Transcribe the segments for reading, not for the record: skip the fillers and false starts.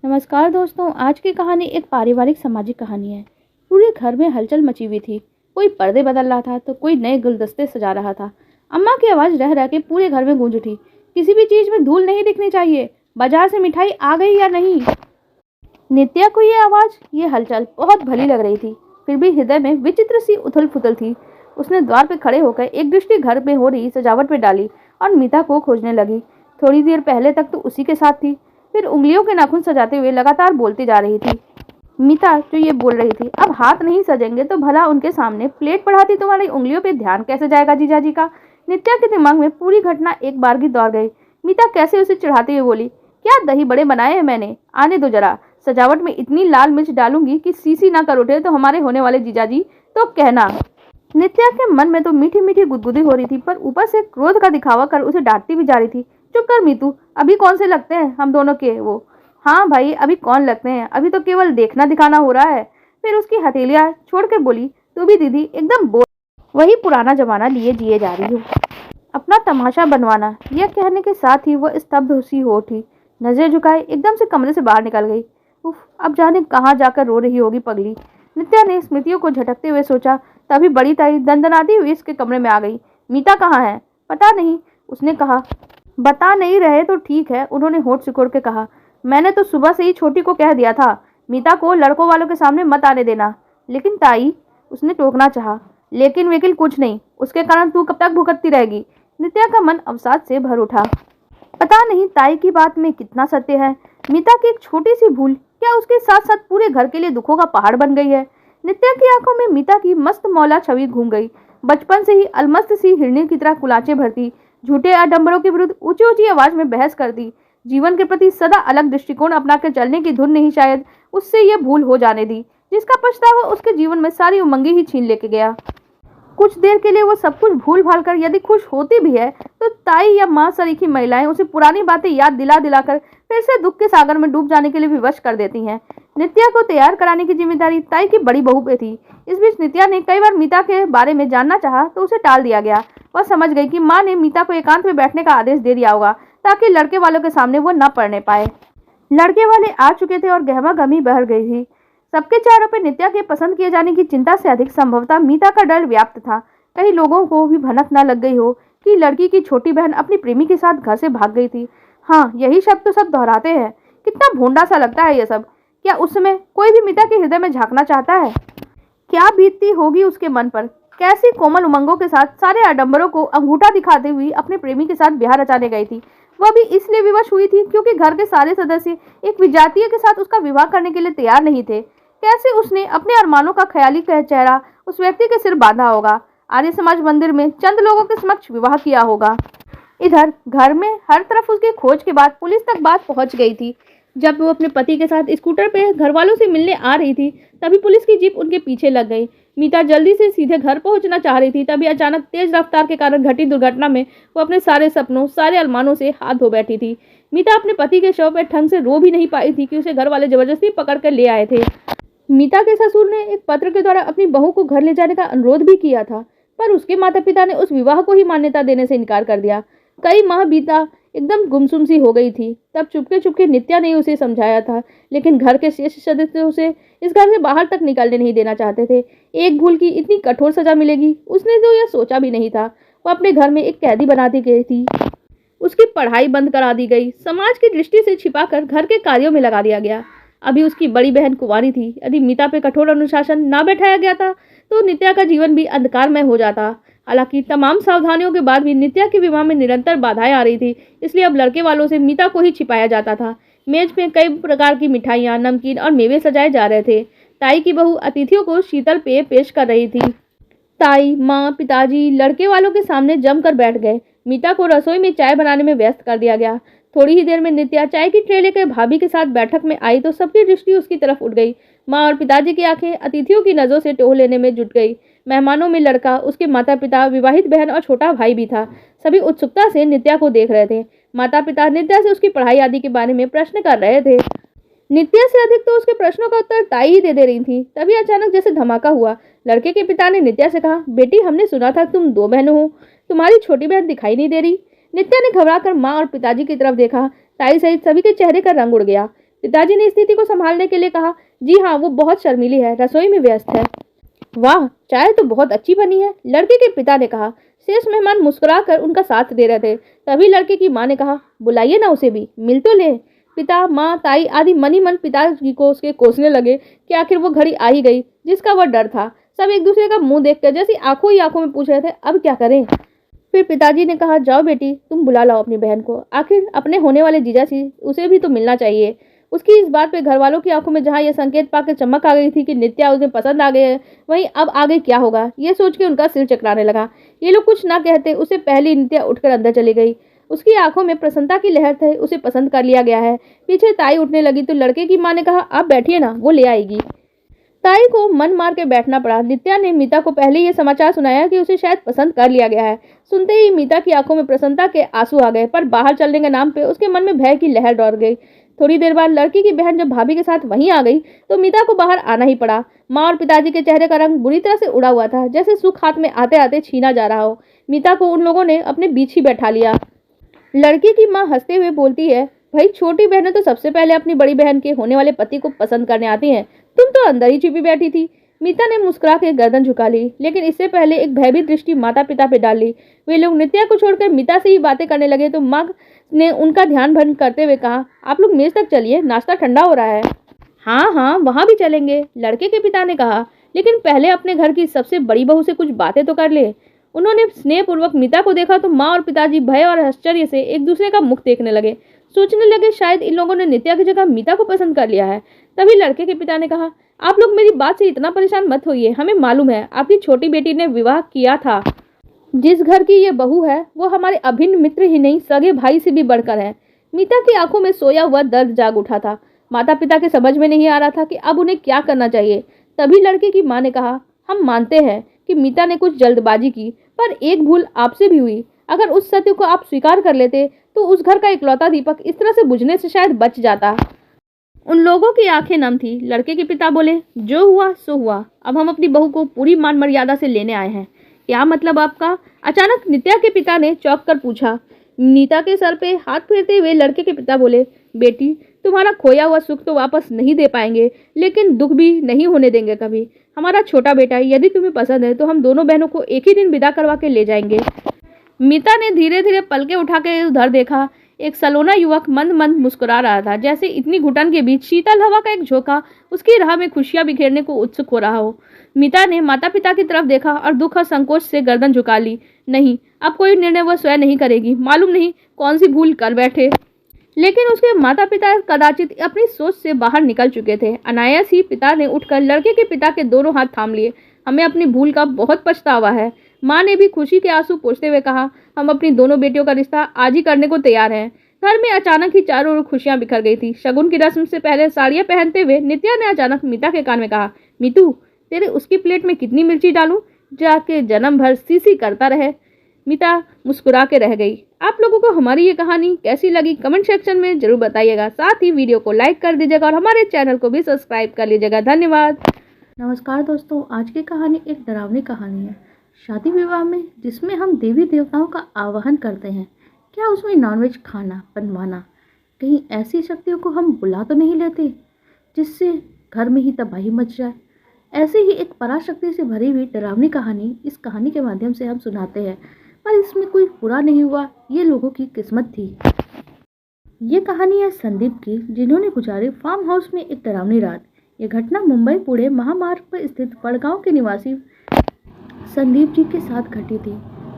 नमस्कार दोस्तों। आज की कहानी एक पारिवारिक सामाजिक कहानी है। पूरे घर में हलचल मची हुई थी। कोई पर्दे बदल रहा था तो कोई नए गुलदस्ते सजा रहा था। अम्मा की आवाज़ रह रह के पूरे घर में गूंज उठी। किसी भी चीज़ में धूल नहीं दिखनी चाहिए। बाजार से मिठाई आ गई या नहीं। नित्या को ये आवाज़, ये हलचल बहुत भली लग रही थी। फिर भी हृदय में विचित्र सी उथल पुथल थी। उसने द्वार पर खड़े होकर एक दृष्टि घर में हो रही सजावट पे डाली और मीता को खोजने लगी। थोड़ी देर पहले तक तो उसी के साथ थी, फिर उंगलियों के नाखून सजाते हुए लगातार बोलती जा रही थी। मीता जो ये बोल रही थी, अब हाथ नहीं सजेंगे तो भला उनके सामने प्लेट बढ़ाती तुम्हारी उंगलियों पे ध्यान कैसे जाएगा जीजाजी का। नित्या के दिमाग में पूरी घटना एक बार की दौड़ गई। मीता कैसे उसे चिढ़ाते हुए बोली, क्या दही बड़े बनाए हैं मैंने, आने दो जरा। सजावट में इतनी लाल मिर्च डालूंगी कि सीसी ना कर उठे तो हमारे होने वाले जीजाजी तो कहना। नित्या के मन में तो मीठी मीठी गुदगुदी हो रही थी, पर ऊपर से क्रोध का दिखावा कर उसे डांटती भी जा रही थी। चुप कर मीतू, अभी कौन से लगते हैं हम दोनों के वो। हाँ भाई, अभी कौन लगते हैं, अभी तो केवल देखना दिखाना हो रहा है। फिर उसकी हथेलियां छोड़ के बोली, तू भी दीदी एकदम बोल, वही पुराना जमाना लिए जिए जा रही हो, अपना तमाशा बनवाना। यह कहने के साथ ही वह स्तब्ध सी हो उठी। नजर झुकाए एकदम से कमरे से बाहर निकल गई। उफ, अब जाने कहाँ जाकर रो रही होगी पगली। नित्या ने स्मृतियों को झटकते हुए सोचा। तभी बड़ी ताई दंदनाती हुई इसके कमरे में आ गई। मीता कहाँ है? पता नहीं, उसने कहा। बता नहीं रहे तो ठीक है, उन्होंने होठ सिकोड़ के कहा। मैंने तो सुबह से ही छोटी को कह दिया था, मीता को लड़कों वालों के सामने मत आने देना। लेकिन ताई, उसने टोकना चाहा। लेकिन वेकिल कुछ नहीं, उसके कारण तू कब तक भुगतती रहेगी। नित्या का मन अवसाद से भर उठा। पता नहीं ताई की बात में कितना सत्य है। मीता की एक छोटी सी भूल क्या उसके साथ साथ पूरे घर के लिए दुखों का पहाड़ बन गई है। नित्या की आंखों में मीता की मस्त मौला छवि घूम गई। बचपन से ही अलमस्त सी हिरनी की तरह कुलाचे भरती, झूठे आडंबरों के विरुद्ध ऊंची ऊंची आवाज में बहस करती, जीवन के प्रति सदा अलग दृष्टिकोण अपनाकर चलने की धुन नहीं शायद उससे यह भूल हो जाने दी, जिसका पछतावा उसके जीवन में सारी उमंगी ही छीन लेके गया। कुछ देर के लिए वो सब कुछ भूल भाल कर यदि खुश होती भी है तो ताई या माँ सरीखी महिलाएं उसे पुरानी बातें याद दिला दिलाकर फिर से दुख के सागर में डूब जाने के लिए विवश कर देती हैं। नित्या को तैयार कराने की जिम्मेदारी ताई की बड़ी बहू पे थी। इस बीच नित्या ने कई बार मीता के बारे में जानना चाहा तो उसे टाल दिया गया। वह समझ गई कि माँ ने मीता को एकांत में बैठने का आदेश दे दिया होगा ताकि लड़के वालों के सामने वो न पढ़ने पाए। लड़के वाले आ चुके थे और गहमा गहमी बहर गई थी। सबके चेहरों पर नित्या के पसंद किए जाने की चिंता से अधिक संभवतः मीता का डर व्याप्त था। कई लोगों को भी भनक न लग गई हो कि लड़की की छोटी बहन अपनी प्रेमी के साथ घर से भाग गई थी। हाँ, यही शब्द तो सब दोहराते हैं। कितना भोंडा सा लगता है ये सब। क्या उस समय कोई भी मीता के हृदय में झांकना चाहता है? क्या बीतती होगी उसके मन पर। कैसी कोमल उमंगों के साथ सारे आडंबरों को अंगूठा दिखाते हुए अपने प्रेमी के साथ ब्याह रचाने गई थी। वह भी इसलिए विवश हुई थी क्योंकि घर के सारे सदस्य एक विजातीय के साथ उसका विवाह करने के लिए तैयार नहीं थे। कैसे उसने अपने अरमानों का ख्याली चेहरा उस व्यक्ति के सिर बांधा होगा, आर्य समाज मंदिर में चंद लोगों के समक्ष विवाह किया होगा। इधर घर में हर तरफ उसकी खोज के बाद पुलिस तक बात पहुंच गई थी। जब वो अपने पति के साथ स्कूटर पे घर वालों से मिलने आ रही थी तभी पुलिस की जीप उनके पीछे लग गई। मीता जल्दी से सीधे घर पहुंचना चाह रही थी, तभी अचानक तेज रफ्तार के कारण घटी दुर्घटना में वो अपने सारे सपनों, सारे अरमानों से हाथ धो बैठी थी। मीता अपने पति के शव पर ढंग से रो भी नहीं पाई थी कि उसे घर वाले जबरदस्ती पकड़ कर ले आए थे। मीता के ससुर ने एक पत्र के द्वारा अपनी बहू को घर ले जाने का अनुरोध भी किया था, पर उसके माता पिता ने उस विवाह को ही मान्यता देने से इनकार कर दिया। कई माह बीता एकदम गुमसुम सी हो गई थी। तब चुपके चुपके नित्या ने उसे समझाया था, लेकिन घर के शेष सदस्य उसे इस घर से बाहर तक निकलने नहीं देना चाहते थे। एक भूल की इतनी कठोर सजा मिलेगी उसने तो यह सोचा भी नहीं था। वो अपने घर में एक कैदी बना दी गई थी। उसकी पढ़ाई बंद करा दी गई। समाज की दृष्टि से छिपाकर घर के कार्यों में लगा दिया गया। अभी उसकी बड़ी बहन कुंवारी थी। यदि मीता पे कठोर अनुशासन ना बैठाया गया था तो नित्या का जीवन भी अंधकारमय हो जाता। हालांकि तमाम सावधानियों के बाद भी नित्या के विवाह में निरंतर बाधाएं आ रही थी, इसलिए अब लड़के वालों से मीता को ही छिपाया जाता था। मेज पे कई प्रकार की मिठाइयाँ, नमकीन और मेवे सजाए जा रहे थे। ताई की बहू अतिथियों को शीतल पेय पेश कर रही थी। ताई, माँ, पिताजी लड़के वालों के सामने जमकर बैठ गए। मीता को रसोई में चाय बनाने में व्यस्त कर दिया गया। थोड़ी ही देर में नित्या चाय की ट्रे लेकर भाभी के साथ बैठक में आई तो सबकी दृष्टि उसकी तरफ उठ गई। माँ और पिताजी की आंखें अतिथियों की नजरों से टोह लेने में जुट गई। मेहमानों में लड़का, उसके माता पिता, विवाहित बहन और छोटा भाई भी था। सभी उत्सुकता से नित्या को देख रहे थे। माता पिता नित्या से उसकी पढ़ाई आदि के बारे में प्रश्न कर रहे थे। नित्या से अधिक तो उसके प्रश्नों का उत्तर ताई ही दे रही थी। तभी अचानक जैसे धमाका हुआ। लड़के के पिता ने नित्या से कहा, बेटी हमने सुना था तुम दो बहनों हो, तुम्हारी छोटी बहन दिखाई नहीं दे रही। नित्या ने घबराकर माँ और पिताजी की तरफ देखा। ताई सहित सभी के चेहरे का रंग उड़ गया। पिताजी ने स्थिति को संभालने के लिए कहा, जी हाँ, वो बहुत शर्मीली है, रसोई में व्यस्त है। वाह, चाय तो बहुत अच्छी बनी है, लड़के के पिता ने कहा। शेष मेहमान मुस्कुराकर उनका साथ दे रहे थे। तभी लड़के की माँ ने कहा, बुलाइए ना उसे भी, मिल तो ले। पिता, माँ, ताई आदि मन ही मन पिताजी को उसके कोसने लगे कि आखिर वो घड़ी आ ही गई जिसका वह डर था। सब एक दूसरे का मुंह देखकर जैसी आंखों ही आंखों में पूछ रहे थे, अब क्या करें। फिर पिताजी ने कहा, जाओ बेटी, तुम बुला लाओ अपनी बहन को, आखिर अपने होने वाले जीजा से उसे भी तो मिलना चाहिए। उसकी इस बात पे घर वालों की आंखों में जहां यह संकेत पाकर चमक आ गई थी कि नित्या उसे पसंद आ गए है, वहीं अब आगे क्या होगा ये सोच के उनका सिर चकराने लगा। ये लोग कुछ ना कहते उससे पहले नित्या उठकर अंदर चली गई। उसकी आंखों में प्रसन्नता की लहर थी, उसे पसंद कर लिया गया है। पीछे ताई उठने लगी तो लड़के की माँ ने कहा, आप बैठिए ना, वो ले आएगी। ताई को मन मार के बैठना पड़ा। नित्या ने मीता को पहले ये समाचार सुनाया कि उसे शायद पसंद कर लिया गया है। सुनते ही मीता की आंखों में प्रसन्नता के आंसू आ गए, पर बाहर चलने के नाम पे उसके मन में भय की लहर दौड़ गई। थोड़ी देर बाद लड़की की बहन जब भाभी के साथ वहीं आ गई तो मीता को बाहर आना ही पड़ा। माँ और पिताजी के चेहरे का रंग बुरी तरह से उड़ा हुआ था, जैसे सुख हाथ में आते आते छीना जा रहा हो। मीता को उन लोगों ने अपने बीच ही बैठा लिया। लड़की की माँ हंसते हुए बोलती है, भाई छोटी बहनें तो सबसे पहले अपनी बड़ी बहन के होने वाले पति को पसंद करने आती हैं, तुम तो अंदर ही छिपी बैठी थी। मीता ने मुस्कुरा के गर्दन झुका ली, लेकिन इससे पहले एक भयभीत दृष्टि माता पिता पे डाल ली। वे लोग नित्या को छोड़कर मीता से ही बातें करने लगे तो माँ ने उनका ध्यान भंग करते हुए कहा, आप लोग मेज तक चलिए, नाश्ता ठंडा हो रहा है। हाँ हाँ, वहां भी चलेंगे, लड़के के पिता ने कहा, लेकिन पहले अपने घर की सबसे बड़ी बहू से कुछ बातें तो कर ले। उन्होंने स्नेहपूर्वक मीता को देखा तो माँ और पिताजी भय और आश्चर्य से एक दूसरे का मुख देखने लगे। सोचने लगे शायद इन लोगों ने नित्या की जगह मीता को पसंद कर लिया है। तभी लड़के के पिता ने कहा, आप लोग मेरी बात से इतना परेशान मत होइए, हमें मालूम है आपकी छोटी बेटी ने विवाह किया था। जिस घर की ये बहू है वो हमारे अभिन्न मित्र ही नहीं, सगे भाई से भी बढ़कर है। मीता की आंखों में सोया हुआ दर्द जाग उठा था। माता पिता के समझ में नहीं आ रहा था कि अब उन्हें क्या करना चाहिए। तभी लड़के की माँ ने कहा, हम मानते हैं कि मीता ने कुछ जल्दबाजी की, पर एक भूल आपसे भी हुई। अगर उस सत्य को आप स्वीकार कर लेते तो उस घर का इकलौता दीपक इस तरह से बुझने से शायद बच जाता। उन लोगों की आंखें नम थी। लड़के के पिता बोले, जो हुआ सो हुआ, अब हम अपनी बहू को पूरी मान मर्यादा से लेने आए हैं। क्या मतलब आपका? अचानक नित्या के पिता ने चौंक कर पूछा। नीता के सर पे हाथ फेरते हुए लड़के के पिता बोले, बेटी, तुम्हारा खोया हुआ सुख तो वापस नहीं दे पाएंगे, लेकिन दुख भी नहीं होने देंगे कभी। हमारा छोटा बेटा, यदि तुम्हें पसंद है तो हम दोनों बहनों को एक ही दिन विदा करवा के ले जाएंगे। मीता ने धीरे धीरे पलके उठा के उधर देखा। एक सलोना युवक मंद मंद मुस्कुरा रहा था, जैसे इतनी घुटन के बीच शीतल हवा का एक झोंका उसकी राह में खुशियां बिखेरने को उत्सुक हो रहा हो। मीता ने माता पिता की तरफ देखा और दुख और संकोच से गर्दन झुका ली। नहीं, अब कोई निर्णय वह स्वयं नहीं करेगी। मालूम नहीं कौन सी भूल कर बैठे। लेकिन उसके माता पिता कदाचित अपनी सोच से बाहर निकल चुके थे। अनायास ही पिता ने उठकर लड़के के पिता के दोनों हाथ थाम लिए। हमें अपनी भूल का बहुत पछतावा है। माँ ने भी खुशी के आंसू पोंछते हुए कहा, हम अपनी दोनों बेटियों का रिश्ता आज ही करने को तैयार हैं। घर में अचानक ही चारों ओर खुशियां बिखर गई थी। शगुन की रस्म से पहले साड़ियां पहनते हुए नित्या ने अचानक मीता के कान में कहा, मीतू, तेरे उसकी प्लेट में कितनी मिर्ची डालूं, जाके जन्म भर सीसी करता रहे। मीता मुस्कुरा के रह गई। आप लोगों को हमारी ये कहानी कैसी लगी कमेंट सेक्शन में जरूर बताइएगा। साथ ही वीडियो को लाइक कर दीजिएगा और हमारे चैनल को भी सब्सक्राइब कर लीजिएगा। धन्यवाद। नमस्कार दोस्तों, आज की कहानी एक डरावनी कहानी है। शादी विवाह में जिसमें हम देवी देवताओं का आवाहन करते हैं, क्या उसमें नॉनवेज खाना बनवाना, कहीं ऐसी शक्तियों को हम बुला तो नहीं लेते जिससे घर में ही तबाही मच जाए। ऐसे ही एक पराशक्ति से भरी हुई डरावनी कहानी इस कहानी के माध्यम से हम सुनाते हैं, पर इसमें कोई बुरा नहीं हुआ, ये लोगों की किस्मत थी। ये कहानी है संदीप की, जिन्होंने गुजारी फार्म हाउस में एक डरावनी रात। यह घटना मुंबई पुणे महामार्ग पर स्थित बड़गांव के निवासी संदीप जी के साथ घटी थी।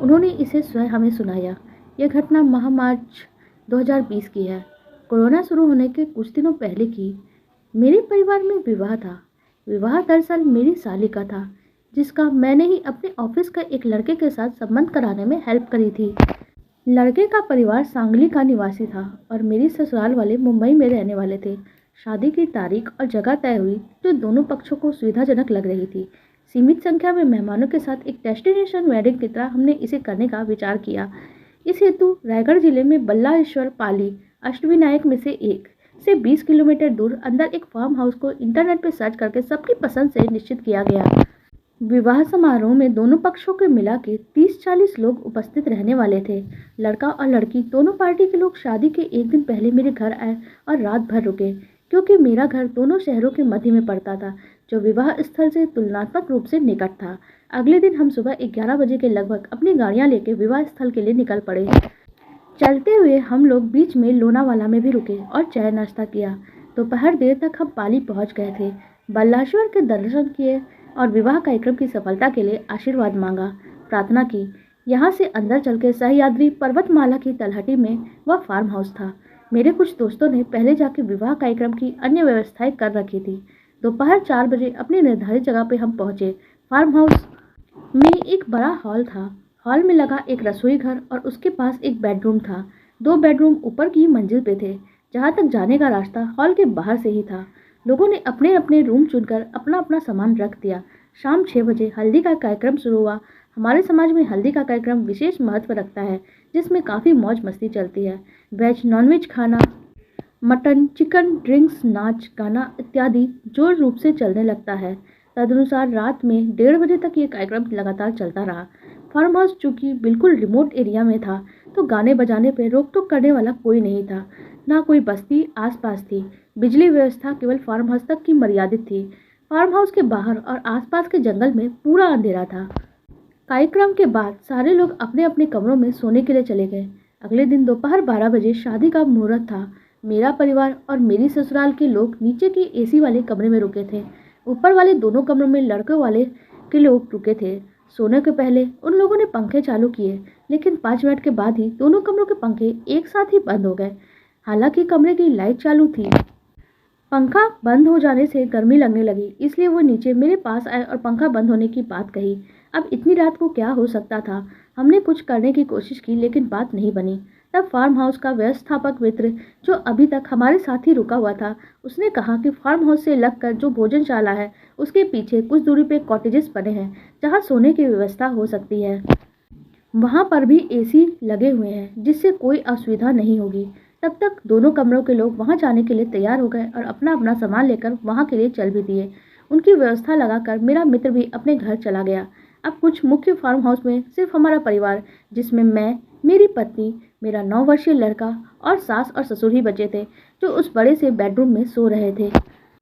उन्होंने इसे स्वयं हमें सुनाया। यह घटना मार्च 2020 की है, कोरोना शुरू होने के कुछ दिनों पहले की। मेरे परिवार में विवाह था। विवाह दरअसल मेरी साली का था, जिसका मैंने ही अपने ऑफिस का एक लड़के के साथ संबंध कराने में हेल्प करी थी। लड़के का परिवार सांगली का निवासी था और मेरी ससुराल वाले मुंबई में रहने वाले थे। शादी की तारीख और जगह तय हुई, जो दोनों पक्षों को सुविधाजनक लग रही थी। सीमित संख्या में मेहमानों के साथ एक डेस्टिनेशन वेडिंग की तरह हमने इसे करने का विचार किया। इस हेतु रायगढ़ जिले में बल्लाश्वर पाली अष्टविनायक में से एक से 20 किलोमीटर दूर अंदर एक फार्म हाउस को इंटरनेट पर सर्च करके सबकी पसंद से निश्चित किया गया। विवाह समारोह में दोनों पक्षों के मिला के 30-40 लोग उपस्थित रहने वाले थे। लड़का और लड़की दोनों पार्टी के लोग शादी के एक दिन पहले मेरे घर आए और रात भर रुके, क्योंकि मेरा घर दोनों शहरों के मध्य में पड़ता था, जो विवाह स्थल से तुलनात्मक रूप से निकट था। अगले दिन हम सुबह 11 बजे के लगभग अपनी गाड़ियां लेकर विवाह स्थल के लिए निकल पड़े। चलते हुए हम लोग बीच में लोनावाला में भी रुके और चाय नाश्ता किया। दोपहर देर तक हम पाली पहुंच गए थे। बल्लाश्वर के दर्शन किए और विवाह कार्यक्रम की सफलता के लिए आशीर्वाद मांगा, प्रार्थना की। यहाँ से अंदर चल के सह्याद्री पर्वतमाला की तलहटी में वह फार्म हाउस था। मेरे कुछ दोस्तों ने पहले जाके विवाह कार्यक्रम की अन्य व्यवस्थाएं कर रखी थी। दोपहर 4 बजे अपनी निर्धारित जगह पे हम पहुंचे। फार्म हाउस में एक बड़ा हॉल था। हॉल में लगा एक रसोई घर और उसके पास एक बेडरूम था। 2 बेडरूम ऊपर की मंजिल पे थे। जहाँ तक जाने का रास्ता हॉल के बाहर से ही था। लोगों ने अपने अपने रूम चुनकर अपना अपना सामान रख दिया। शाम 6 बजे हल्दी का कार्यक्रम शुरू हुआ। हमारे समाज में हल्दी का कार्यक्रम विशेष महत्व रखता है, जिसमें काफ़ी मौज मस्ती चलती है। वेज नॉनवेज खाना, मटन, चिकन, ड्रिंक्स, नाच गाना इत्यादि जोर रूप से चलने लगता है। तदनुसार रात में 1:30 बजे तक ये कार्यक्रम लगातार चलता रहा। फार्म हाउस चूँकि बिल्कुल रिमोट एरिया में था, तो गाने बजाने पर रोक टोक करने वाला कोई नहीं था। ना कोई बस्ती आसपास थी। बिजली व्यवस्था केवल फार्म हाउस तक की मर्यादित थी। फार्म हाउस के बाहर और आसपास के जंगल में पूरा अंधेरा था। कार्यक्रम के बाद सारे लोग अपने अपने कमरों में सोने के लिए चले गए। अगले दिन दोपहर 12 बजे शादी का मुहूर्त था। मेरा परिवार और मेरी ससुराल के लोग नीचे के एसी वाले कमरे में रुके थे। ऊपर वाले दोनों कमरों में लड़कों वाले के लोग रुके थे। सोने के पहले उन लोगों ने पंखे चालू किए, लेकिन 5 मिनट के बाद ही दोनों कमरों के पंखे एक साथ ही बंद हो गए। हालांकि कमरे की लाइट चालू थी। पंखा बंद हो जाने से गर्मी लगने लगी, इसलिए वो नीचे मेरे पास आए और पंखा बंद होने की बात कही। अब इतनी रात को क्या हो सकता था। हमने कुछ करने की कोशिश की, लेकिन बात नहीं बनी। तब फार्म हाउस का व्यवस्थापक मित्र, जो अभी तक हमारे साथ ही रुका हुआ था, उसने कहा कि फार्म हाउस से लगकर जो भोजनशाला है, उसके पीछे कुछ दूरी पे कॉटेजेस बने हैं, जहाँ सोने की व्यवस्था हो सकती है। वहाँ पर भी एसी लगे हुए हैं, जिससे कोई असुविधा नहीं होगी। तब तक दोनों कमरों के लोग वहां जाने के लिए तैयार हो गए और अपना अपना सामान लेकर वहां के लिए चल भी दिए। उनकी व्यवस्था लगाकर मेरा मित्र भी अपने घर चला गया। अब कुछ मुख्य फार्म हाउस में सिर्फ हमारा परिवार, जिसमें मैं, मेरी पत्नी, मेरा 9 वर्षीय लड़का और सास और ससुर ही बचे थे, जो उस बड़े से बेडरूम में सो रहे थे।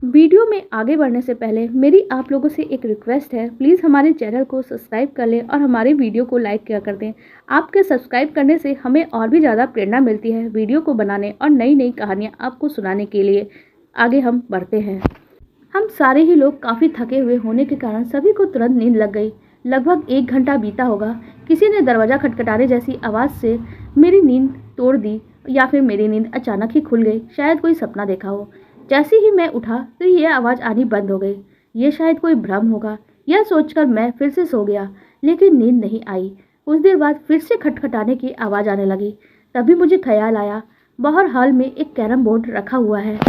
वीडियो में आगे बढ़ने से पहले मेरी आप लोगों से एक रिक्वेस्ट है, प्लीज़ हमारे चैनल को सब्सक्राइब कर लें और हमारे वीडियो को लाइक किया कर दें। आपके सब्सक्राइब करने से हमें और भी ज़्यादा प्रेरणा मिलती है वीडियो को बनाने और नई नई कहानियाँ आपको सुनाने के लिए। आगे हम बढ़ते हैं। हम सारे ही लोग काफ़ी थके हुए होने के कारण सभी को तुरंत नींद लग गई। लगभग 1 घंटा बीता होगा। किसी ने दरवाज़ा खटखटाने जैसी आवाज़ से मेरी नींद तोड़ दी, या फिर मेरी नींद अचानक ही खुल गई। शायद कोई सपना देखा हो। जैसे ही मैं उठा तो ये आवाज़ आनी बंद हो गई। ये शायद कोई भ्रम होगा, यह सोचकर मैं फिर से सो गया, लेकिन नींद नहीं आई। कुछ देर बाद फिर से खटखटाने की आवाज़ आने लगी। तभी मुझे ख्याल आया, बाहर हॉल में एक कैरम बोर्ड रखा हुआ है।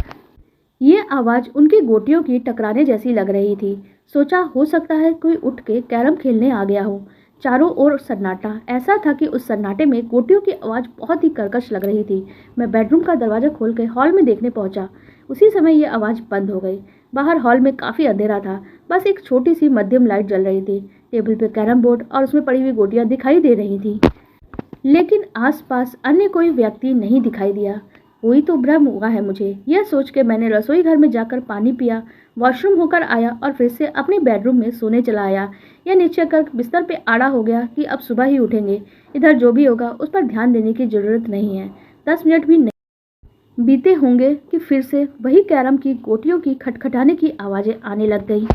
ये आवाज़ उनकी गोटियों की टकराने जैसी लग रही थी। सोचा हो सकता है कोई उठ के कैरम खेलने आ गया हो। चारों ओर सन्नाटा ऐसा था कि उस सन्नाटे में गोटियों की आवाज़ बहुत ही कर्कश लग रही थी। मैं बेडरूम का दरवाज़ा खोल के हॉल में देखने पहुंचा। उसी समय ये आवाज़ बंद हो गई। बाहर हॉल में काफ़ी अंधेरा था। बस एक छोटी सी मध्यम लाइट जल रही थी। टेबल पे कैरम बोर्ड और उसमें पड़ी हुई गोटियाँ दिखाई दे रही थी, लेकिन आसपास अन्य कोई व्यक्ति नहीं दिखाई दिया। कोई तो भ्रम हुआ है मुझे। यह सोच के मैंने रसोई घर में जाकर पानी पिया, वॉशरूम होकर आया और फिर से अपने बेडरूम में सोने चला आया। यह निश्चय कर बिस्तर पे आड़ा हो गया कि अब सुबह ही उठेंगे। इधर जो भी होगा उस पर ध्यान देने की जरूरत नहीं है। 10 मिनट भी नहीं बीते होंगे कि फिर से वही कैरम की गोटियों की खटखटाने की आवाज़ें आने लग गई।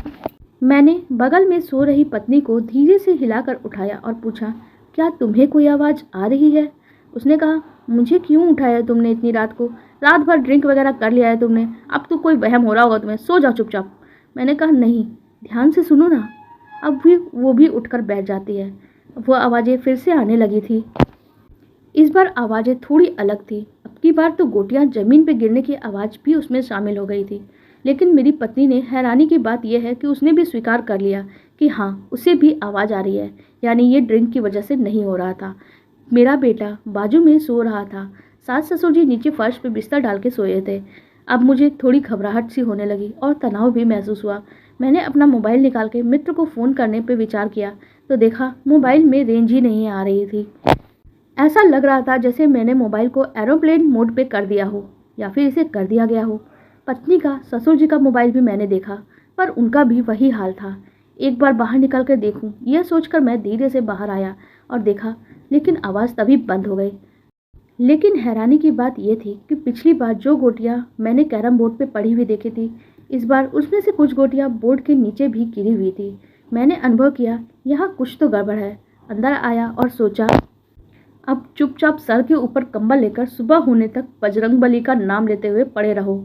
मैंने बगल में सो रही पत्नी को धीरे से हिलाकर उठाया और पूछा, क्या तुम्हें कोई आवाज़ आ रही है? उसने कहा, मुझे क्यों उठाया तुमने इतनी रात को? रात भर ड्रिंक वगैरह कर लिया है तुमने, अब तो कोई वहम हो रहा होगा तुम्हें, सो जाओ चुपचाप। मैंने कहा, नहीं, ध्यान से सुनो ना। अब भी वो भी उठकर बैठ जाती है। वो आवाज़ें फिर से आने लगी थी। इस बार आवाज़ें थोड़ी अलग थी। अब की बार तो गोटियां ज़मीन पर गिरने की आवाज़ भी उसमें शामिल हो गई थी। लेकिन मेरी पत्नी ने हैरानी की बात यह है कि उसने भी स्वीकार कर लिया कि हाँ, उसे भी आवाज़ आ रही है, यानी ये ड्रिंक की वजह से नहीं हो रहा था। मेरा बेटा बाजू में सो रहा था। सास ससुर जी नीचे फर्श पे बिस्तर डाल के सोए थे। अब मुझे थोड़ी घबराहट सी होने लगी और तनाव भी महसूस हुआ। मैंने अपना मोबाइल निकाल के मित्र को फ़ोन करने पे विचार किया तो देखा मोबाइल में रेंज ही नहीं आ रही थी। ऐसा लग रहा था जैसे मैंने मोबाइल को एरोप्लेन मोड पे कर दिया हो या फिर इसे कर दिया गया हो। पत्नी का, ससुर जी का मोबाइल भी मैंने देखा, पर उनका भी वही हाल था। एक बार बाहर निकल कर देखूं, यह सोचकर मैं धीरे से बाहर आया और देखा, लेकिन आवाज़ तभी बंद हो गई। लेकिन हैरानी की बात यह थी कि पिछली बार जो गोटियां मैंने कैरम बोर्ड पे पड़ी हुई देखी थी, इस बार उसमें से कुछ गोटियां बोर्ड के नीचे भी गिरी हुई थी। मैंने अनुभव किया, यहाँ कुछ तो गड़बड़ है। अंदर आया और सोचा, अब चुपचाप सर के ऊपर कंबल लेकर सुबह होने तक बजरंगबली का नाम लेते हुए पड़े रहो।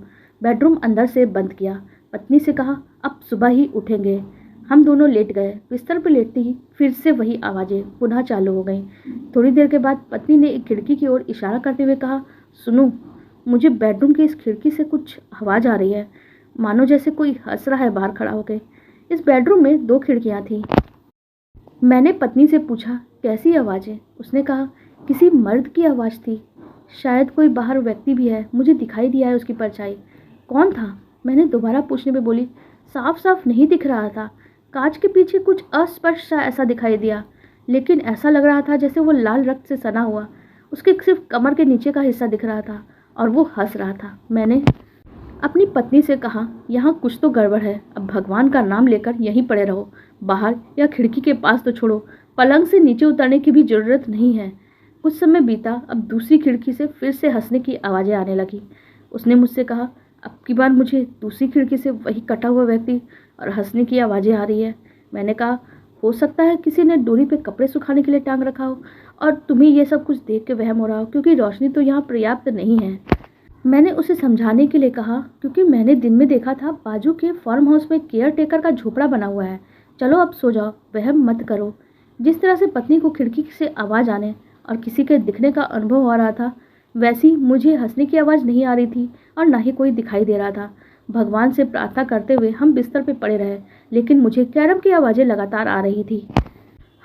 बेडरूम अंदर से बंद किया। पत्नी से कहा, अब सुबह ही उठेंगे। हम दोनों लेट गए। बिस्तर पर लेटते ही फिर से वही आवाज़ें पुनः चालू हो गईं। थोड़ी देर के बाद पत्नी ने एक खिड़की की ओर इशारा करते हुए कहा, सुनो, मुझे बेडरूम की इस खिड़की से कुछ आवाज़ आ रही है, मानो जैसे कोई हंस रहा है बाहर खड़ा होकर। इस बेडरूम में 2 खिड़कियाँ थीं। मैंने पत्नी से पूछा, कैसी आवाज़ें? उसने कहा, किसी मर्द की आवाज़ थी, शायद कोई बाहर व्यक्ति भी है, मुझे दिखाई दिया है उसकी परछाई। कौन था? मैंने दोबारा पूछने पे बोली, साफ साफ नहीं दिख रहा था, कांच के पीछे कुछ अस्पष्ट सा ऐसा दिखाई दिया, लेकिन ऐसा लग रहा था जैसे वो लाल रक्त से सना हुआ। उसके सिर्फ कमर के नीचे का हिस्सा दिख रहा था और वो हंस रहा था। मैंने अपनी पत्नी से कहा, यहाँ कुछ तो गड़बड़ है, अब भगवान का नाम लेकर यहीं पड़े रहो, बाहर या खिड़की के पास तो छोड़ो, पलंग से नीचे उतरने की भी जरूरत नहीं है। कुछ समय बीता, अब दूसरी खिड़की से फिर से हंसने की आवाज़ें आने लगी। उसने मुझसे कहा, अब की बार मुझे दूसरी खिड़की से वही कटा हुआ व्यक्ति और हंसने की आवाज़ें आ रही है। मैंने कहा, हो सकता है किसी ने डोरी पे कपड़े सुखाने के लिए टांग रखा हो और तुम्हें ये सब कुछ देख के वहम हो रहा हो, क्योंकि रोशनी तो यहाँ पर्याप्त नहीं है। मैंने उसे समझाने के लिए कहा, क्योंकि मैंने दिन में देखा था बाजू के फार्म हाउस में केयर टेकर का झोपड़ा बना हुआ है। चलो अब सो जाओ, वहम मत करो। जिस तरह से पत्नी को खिड़की से आवाज़ आने और किसी के दिखने का अनुभव हो रहा था, वैसी मुझे हंसने की आवाज़ नहीं आ रही थी और ना ही कोई दिखाई दे रहा था। भगवान से प्रार्थना करते हुए हम बिस्तर पर पड़े रहे, लेकिन मुझे कैरम की आवाज़ें लगातार आ रही थी।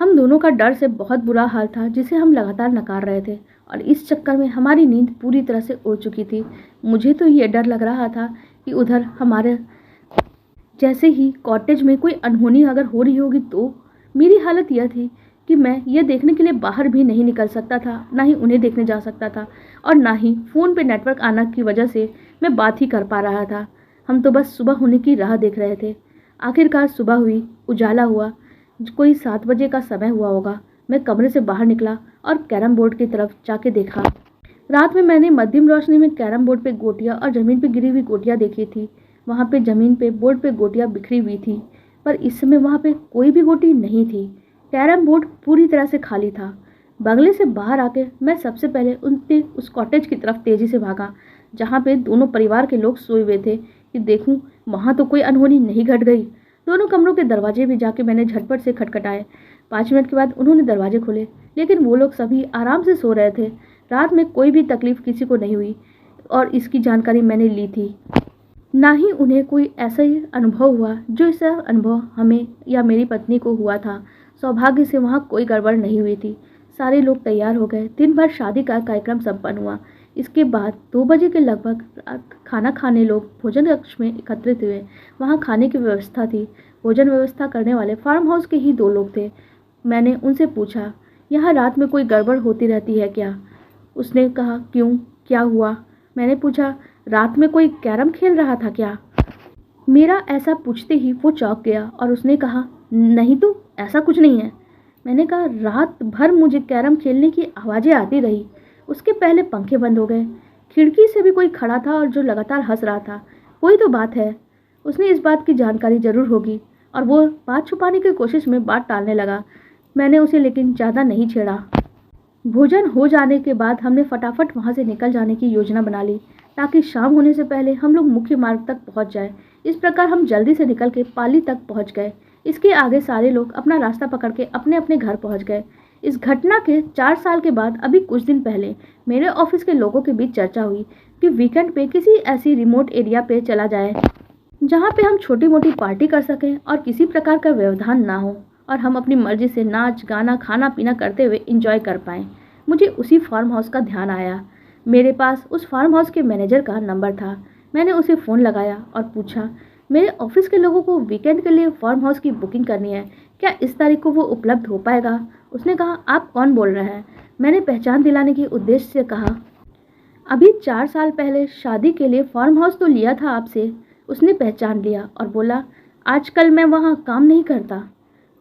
हम दोनों का डर से बहुत बुरा हाल था, जिसे हम लगातार नकार रहे थे, और इस चक्कर में हमारी नींद पूरी तरह से उड़ चुकी थी। मुझे तो ये डर लग रहा था कि उधर हमारे जैसे ही कॉटेज में कोई अनहोनी अगर हो रही होगी तो। मेरी हालत यह थी कि मैं ये देखने के लिए बाहर भी नहीं निकल सकता था, ना ही उन्हें देखने जा सकता था, और ना ही फ़ोन पे नेटवर्क आना की वजह से मैं बात ही कर पा रहा था। हम तो बस सुबह होने की राह देख रहे थे। आखिरकार सुबह हुई, उजाला हुआ, कोई 7 बजे का समय हुआ होगा। मैं कमरे से बाहर निकला और कैरम बोर्ड की तरफ जाके देखा। रात में मैंने मध्यम रोशनी में कैरम बोर्ड पे गोटियां और ज़मीन पे गिरी हुई गोटियां देखी थी। वहाँ पे ज़मीन पे बोर्ड पे गोटियां बिखरी हुई थी, पर इस समय वहाँ पे कोई भी गोटी नहीं थी। कैरम बोर्ड पूरी तरह से खाली था। बंगले से बाहर आके मैं सबसे पहले उस कॉटेज की तरफ तेज़ी से भागा, जहाँ पे दोनों परिवार के लोग सोए हुए थे, कि देखूं वहाँ तो कोई अनहोनी नहीं घट गई। दोनों कमरों के दरवाजे भी जाके मैंने झटपट से खटखटाए। 5 मिनट के बाद उन्होंने दरवाजे खोले, लेकिन वो लोग सभी आराम से सो रहे थे। रात में कोई भी तकलीफ किसी को नहीं हुई और इसकी जानकारी मैंने ली थी। ना ही उन्हें कोई ऐसा ही अनुभव हुआ जो ऐसा अनुभव हमें या मेरी पत्नी को हुआ था। सौभाग्य से वहाँ कोई गड़बड़ नहीं हुई थी। सारे लोग तैयार हो गए। दिन भर शादी का कार्यक्रम संपन्न हुआ। इसके बाद 2 बजे के लगभग खाना खाने लोग भोजन कक्ष में एकत्रित हुए। वहाँ खाने की व्यवस्था थी। भोजन व्यवस्था करने वाले फार्म हाउस के ही 2 लोग थे। मैंने उनसे पूछा, यहाँ रात में कोई गड़बड़ होती रहती है क्या? उसने कहा, क्यों, क्या हुआ? मैंने पूछा, रात में कोई कैरम खेल रहा था क्या? मेरा ऐसा पूछते ही वो चौंक गया और उसने कहा, नहीं तो ऐसा कुछ नहीं है। मैंने कहा, रात भर मुझे कैरम खेलने की आवाज़ें आती रही। उसके पहले पंखे बंद हो गए। खिड़की से भी कोई खड़ा था और जो लगातार हंस रहा था। कोई तो बात है। उसने इस बात की जानकारी जरूर होगी, और वो बात छुपाने की कोशिश में बात टालने लगा। मैंने उसे लेकिन ज़्यादा नहीं छेड़ा। भोजन हो जाने के बाद हमने फटाफट वहाँ से निकल जाने की योजना बना ली, ताकि शाम होने से पहले हम लोग मुख्य मार्ग तक पहुँच जाए। इस प्रकार हम जल्दी से निकल के पाली तक पहुँच गए। इसके आगे सारे लोग अपना रास्ता पकड़ के अपने अपने घर पहुँच गए। इस घटना के 4 साल के बाद अभी कुछ दिन पहले मेरे ऑफिस के लोगों के बीच चर्चा हुई कि वीकेंड पे किसी ऐसी रिमोट एरिया पे चला जाए जहाँ पे हम छोटी मोटी पार्टी कर सकें और किसी प्रकार का व्यवधान ना हो, और हम अपनी मर्जी से नाच गाना खाना पीना करते हुए एंजॉय कर पाएँ। मुझे उसी फार्म हाउस का ध्यान आया। मेरे पास उस फार्म हाउस के मैनेजर का नंबर था। मैंने उसे फ़ोन लगाया और पूछा, मेरे ऑफिस के लोगों को वीकेंड के लिए फार्म हाउस की बुकिंग करनी है, क्या इस तारीख को वो उपलब्ध हो पाएगा? उसने कहा, आप कौन बोल रहे हैं? मैंने पहचान दिलाने के उद्देश्य से कहा, अभी 4 साल पहले शादी के लिए फार्म हाउस तो लिया था आपसे। उसने पहचान लिया और बोला, आजकल मैं वहाँ काम नहीं करता।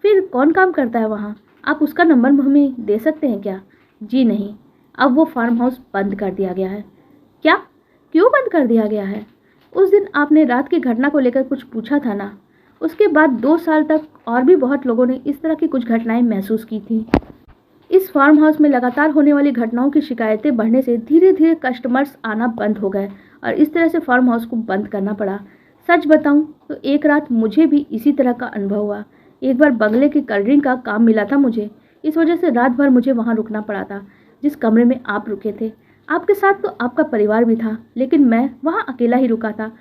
फिर कौन काम करता है वहाँ? आप उसका नंबर हमें दे सकते हैं क्या? जी नहीं, अब वो फार्म हाउस बंद कर दिया गया है। क्या? क्यों बंद कर दिया गया है? उस दिन आपने रात की घटना को लेकर कुछ पूछा था ना। उसके बाद 2 साल तक और भी बहुत लोगों ने इस तरह की कुछ घटनाएं महसूस की थी। इस फार्म हाउस में लगातार होने वाली घटनाओं की शिकायतें बढ़ने से धीरे धीरे कस्टमर्स आना बंद हो गए और इस तरह से फार्म हाउस को बंद करना पड़ा। सच बताऊं तो एक रात मुझे भी इसी तरह का अनुभव हुआ। एक बार बंगले की कलरिंग का काम मिला था मुझे। इस वजह से रात भर मुझे वहां रुकना पड़ा था जिस कमरे में आप रुके थे। आपके साथ तो आपका परिवार भी था, लेकिन मैं वहाँ अकेला ही रुका था।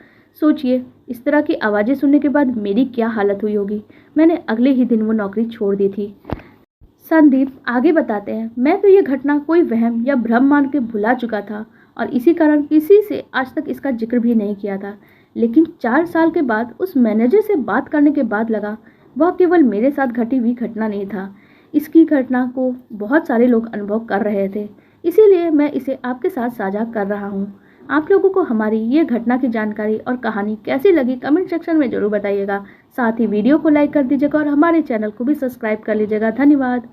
सोचिए, इस तरह की आवाज़ें सुनने के बाद मेरी क्या हालत हुई होगी। मैंने अगले ही दिन वो नौकरी छोड़ दी थी। संदीप आगे बताते हैं, मैं तो ये घटना कोई वहम या भ्रम मान के भुला चुका था और इसी कारण किसी से आज तक इसका जिक्र भी नहीं किया था। लेकिन 4 साल के बाद उस मैनेजर से बात करने के बाद लगा वह केवल मेरे साथ घटी हुई घटना नहीं था। इसकी घटना को बहुत सारे लोग अनुभव कर रहे थे। इसीलिए मैं इसे आपके साथ साझा कर रहा हूँ। आप लोगों को हमारी ये घटना की जानकारी और कहानी कैसी लगी कमेंट सेक्शन में जरूर बताइएगा। साथ ही वीडियो को लाइक कर दीजिएगा और हमारे चैनल को भी सब्सक्राइब कर लीजिएगा। धन्यवाद।